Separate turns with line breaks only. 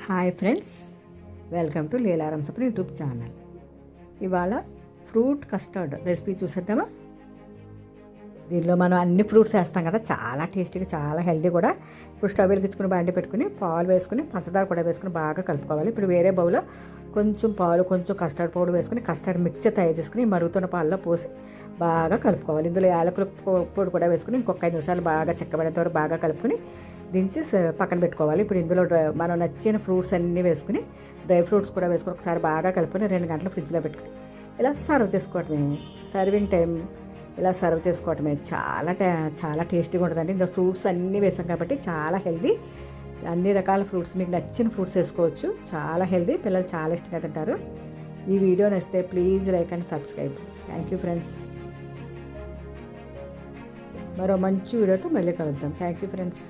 Hi friends, welcome to Leelaram Sapna YouTube channel. ఇవాళ fruit custard recipe చూసేద్దామా. దీనిలో మనం అన్ని ఫ్రూట్స్ వేస్తాం కదా, చాలా టేస్టీగా చాలా హెల్తీ కూడా. ఇప్పుడు స్టవ్ వెలిగించుకుని బాండి పెట్టుకుని పాలు వేసుకుని పంచదార కూడా వేసుకుని బాగా కలుపుకోవాలి. ఇప్పుడు వేరే బౌల్లో కొంచెం పాలు కొంచెం కస్టర్డ్ పౌడర్ వేసుకుని కస్టర్డ్ మిక్చర్ తయారు చేసుకుని మరుగుతున్న పాలలో పోసి బాగా కలుపుకోవాలి. ఇందులో యాలకుల పొడి కూడా వేసుకుని ఇంకొక 5 నిమిషాలు బాగా చిక్కబడేంత వరకు బాగా కలుపుకొని దించి పక్కన పెట్టుకోవాలి. ఇప్పుడు ఇందులో మనం నచ్చిన ఫ్రూట్స్ అన్నీ వేసుకుని డ్రై ఫ్రూట్స్ కూడా వేసుకుని ఒకసారి బాగా కలుపుకొని 2 గంటలు ఫ్రిడ్జ్లో పెట్టుకుని ఇలా సర్వ్ చేసుకోవటమే. సర్వింగ్ టైం ఇలా సర్వ్ చేసుకోవటమే. చాలా టేస్టీగా ఉంటుందండి. ఇందులో ఫ్రూట్స్ అన్నీ వేసాం కాబట్టి చాలా హెల్దీ. అన్ని రకాల ఫ్రూట్స్ మీకు నచ్చిన ఫ్రూట్స్ వేసుకోవచ్చు. చాలా హెల్దీ, పిల్లలు చాలా ఇష్టంగా తింటారు. ఈ వీడియో నచ్చితే please like and subscribe. Thank you friends. మరో మంచి వీడియోతో మళ్ళీ కలుద్దాం. Thank you friends.